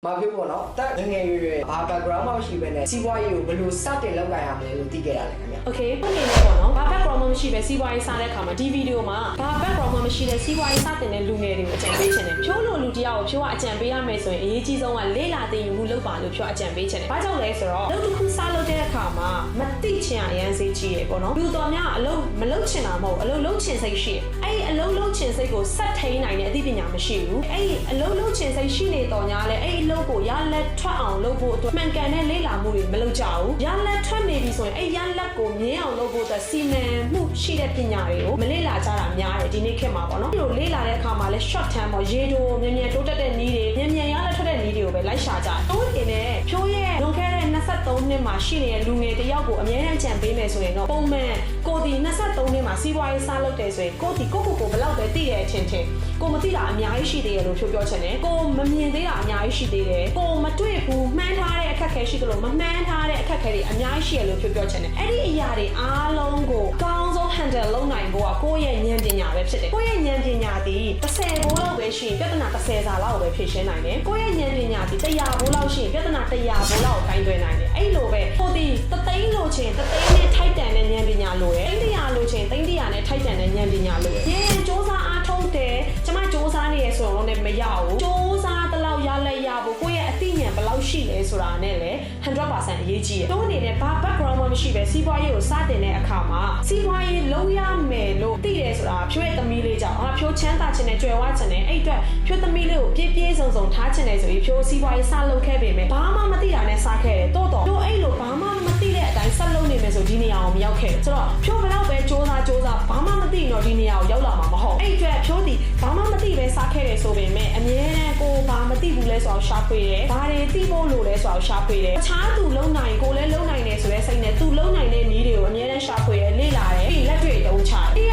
မာပြောပေါ့နော်တက်ငယ်ရွယ်ဘာ background မှမရှိဘဲနဲ့စီးပွားရေးကိုဘယ်လိုစတင်လုပ်ကိုင်ရမလဲလို့သိခဲ့ရတယ်ခင်ဗျာ Okay ခုနေနေပေါ့နော်ဘာ background မှမရှိပဲစီးပွားရေးစတဲ့အခါမှာဒီဗီဒီယိုမှာဘာ background မှမရှိတဲ့စီးပွားရေးစတင်တဲ့လူငယ်တွေကိုအကြံပေးချင်တယ်ဖြိုးလို့လူတယောက်ကိုဖြိုးကအကြံပေးရမယ်ဆိုရင်အရေးကြီးဆုံးကလေ့လာသင်ယူမှုလုပ်ပါလို့ဖြိုးအကြံပေးချင်တယ်ဘာကြောင့်လဲဆိုတော့လုပ်တစ်ခုစလုပ်တဲ့အခါမှာမသိချင်အရန်စေးကြီးရပေါ့နော်လူတော်များအလုပ်မလုပ်ချင်တာမဟုတ်အလုပ်လုပ်ချင်စိတ်ရှိအဲ့ဒီအလုပ်လုပ်ချင်စိတ်ကိုဆက်ထိန်းနိုင်တဲ့အသိပညာမရှိဘူးအဲ့ဒီအလုပ်လုပ်ချင်စိတ်ရှိနေတော်ညာလဲအဲ့ဒီအလုပ်ကိုရလက်ထွက်အောင်လုပ်ဖို့အတွက်မှန်ကန်တဲ့လေ့လာမှုတွေမလုပ်ကြဘူးရလက်ထွက်နေပြီဆိုရင်အဲ့ရလက်ကိုမြင်အောင်လုပ်ဖို့အတွက်စီမံမှုရှိတဲ့ပညာတွေကိုမလေ့လာကြတာများတယ်ဒီနေ့ခေတ်မှာပေါ့နော်ဒီလိုလေ့လာတဲ့အခါမှာလဲ short term ပေါ့ရေတိုမြန်မြန်တိုးတက်တဲ့နည်းတွေမြန်မြန်ရလက်ထွက်တဲ့နည်းတွေကိုပဲလိုက်ရှာကြတယ်တိုးတင်တဲ့ဖြိုးရဲ့လွန်ခဲ့တဲ့23နှစ်မှာရှိနေတဲ့လူငယ်တယောက်ကိုအများနဲ့ကြံပေးမယ်ဆိုရင်တော့ပုံမှန်ကိုဒီ23နှစ်မှာစီးပွားရေးစားလုပ်တယ်ဆိုရင်ကိုဒီကိုဘယ်လောက်ပဲသိတဲ့အချင်းချင်းကိုမသိတာအများကြီးရှိသေးတယ်လို့ပြောချင်တယ်ကိုမမြင်သေးတာအများကြီးရှိသေးတယ်ကိုမတွေ့ဘူးမှန်းထားတဲ့အခက်အခဲရှိသလိုမမှန်းထားတဲ့အခက်အခဲတွေအများကြီးရှိရလို့ပြောချင်တယ်အဲ့ဒီအရာတွေအားလုံးကိုကောင်းဆုံး handle လုပ်နိုင်ဖို့ကကိုယ့်ရဲ့ဉာဏ်ပညာပဲဖြစ်တယ်ကိုယ့်ရဲ့ဉာဏ်ပညာဒီ30ဘိုးလောက်ပဲရှိရင်ပြဿနာ30စာလောက်ပဲဖြေရှင်းနိုင်တယ်ကိုယ့်ရဲ့ဉာဏ်ပညာဒီ100ဘိုးလောက်ရှိရင်ပြဿနာ100ဘိုးလောက်ကိုကိုင်တွယ်နိုင်တယ်အဲ့လိုပဲကိုဒီ3သိန်းလို့ချင်း3သိန်းနဲ့ထိုက်တန်တဲ့ဉာဏ်ပညာလိုတယ်300လို့ချင်း300နဲ့ထိုက်တန်တဲ့ဉာဏ်ပညာလိုတယ်ဒီစ조사အားထုတ်တယ်ကျမစ조사နေရဆိုတော့လည်းမရဘူးစ조사တလောက်ရလက်ရဖို့ကိုယ့်ရဲ့အသိဉာဏ်ဘယ်လောက်ရှိလဲဆိုတာနဲ့လည်း 100% အရေးကြီးတယ်တို့အနေနဲ့ဘာ background မှမရှိပဲစီးပွားရေးကိုစတင်တဲ့အခါမှာစီးပွားရေးလုံးရမယ်လို့သိတယ်ဆိုတာဖြိုးရဲ့သမီးလေးကြောင့်ဖြိုးချမ်းသာခြင်းနဲ့ကြွယ်ဝခြင်းနဲ့အဲ့အတွက်ဖြိုးသမီးလေးကိုပြည့်ပြည့်စုံစုံထားခြင်းနဲ့ဆိုပြီးဖြိုးစီးပွားရေးစလုပ်ခဲ့ပေမဲ့ဘာမှမသိတာနဲ့စခဲ့တယ်တိုးတော့တို့အဲ့လိုဘာမှမသိတဲ့အတိုင်းဆက်လုပ်နေမယ်ဆိုဒီနေရာကိုမရောက်ခဲ့ဆိုတော့ဖြိုးဘယ်တော့ပဲစ조사ဘာမှမသိတော့ဒီနေရာကိုရောက်လာမှာမဟုတ်အဲ့အတွက်ဖြိုးဒီဘာမှမသိပဲစခဲ့တယ်ဆိုပေမဲ့အမြဲတမ်းကိုဘာမသိဘူးလဲဆိုတော့ရှာဖွေတယ်ဘာတွေသိဖို့လိုလဲဆိုတော့ရှာဖွေတယ်တခြားသူလုံနိုင်ကိုလည်းလုံနိုင်တယ်ဆိုတဲ့စိတ်နဲ့သူလုံနိုင်တဲ့နည်းတွေကိုအမြဲတမ်းရှာဖွေတယ်လေ့လာတယ်ပြီးလက်တွေ့တုံးချတယ်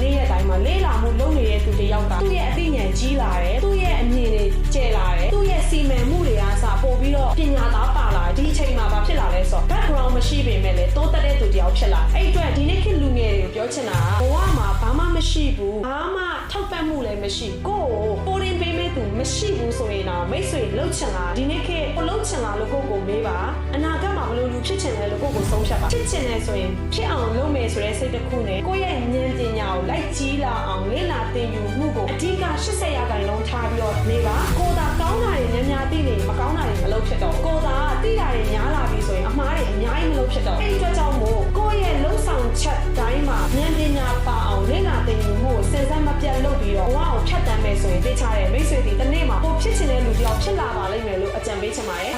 နေ့ရက်တိုင်းမှာလေ့လာမှုလုပ်နေတဲ့သူတယောက်ကသူ့ရဲ့အသိဉာဏ်ကြီးလာတယ်သူ့ရဲ့အမြင်တွေကျယ်လာတယ်သူ့ရဲ့စီမံမှုတွေအားစပို့ပြီးတော့ပညာသားပါလာဒီအချိန်မှာဘာဖြစ်လာလဲဆိုတော့ background မရှိပေမဲ့လည်းတိုးတက်တဲ့သူတယောက်ဖြစ်လာအဲ့အတွက်ဒီနေ့ခေတ်လူငယ်တွေကိုပြောချင်တာဘဝမှာဘာမှမရှိဘူးဘာမှထောက်ပံ့မှုလည်းမရှိကိုယ်ပေးမဲ့သူမရှိဘူးဆိုရင်တော့မိတ်ဆွေလှုပ်ချင်လားဒီနေ့ခေတ်ကိုလှုပ်ချင်လားလို့ကိုမေးပါအနာဂတ်မှာဘယ်လိုလူဖြစ်ချင်လဲလို့ကိုဆုံးဖြတ်ပါဖြစ်ချင်လဲဆိုရင်ဖြစ်အောင်လုပ်မယ်ဆိုတဲ့စိတ်တစ်ခုနဲ့ကိုယ့်ရဲ့ဉာဏ်ပညာကိုလိုက်ကြီးလာအောင်လေ့လာသင်ယူမှုကိုအဓိက80%ထားပြီးတော့နေပါကိုယ်သာကောင်းတာတွေများသိနေမကောင်းတာတွေမလုပ်ဖြစ်တော့ကိုယ်သာသိတာတွေများလာပြီဆိုရင်အမှားတွေအများကြီးမလုပ်ဖြစ်တော့အဲ့ဒီအတွက်ကြောင့်မို့ကိုယ့်ရဲ့လုံဆောင်ချက်တိုင်းမှာဉာဏ်ပညာပါအောင်လေ့လာသင်ယူမှုကိုစဉ်ဆက်မပြတ်လုပ်ပြီးတော့ဘဝကိုဖြတ်တန်းမယ်ဆိုရင်သိချတဲ့မိတ်ဆွေတွေတစ်နေ့မှာကိုဖြစ်ချင်တဲ့လူတယောက်ဖြစ်လာပါလိမ့်မယ်လို့အကြံပေးချင်ပါတယ်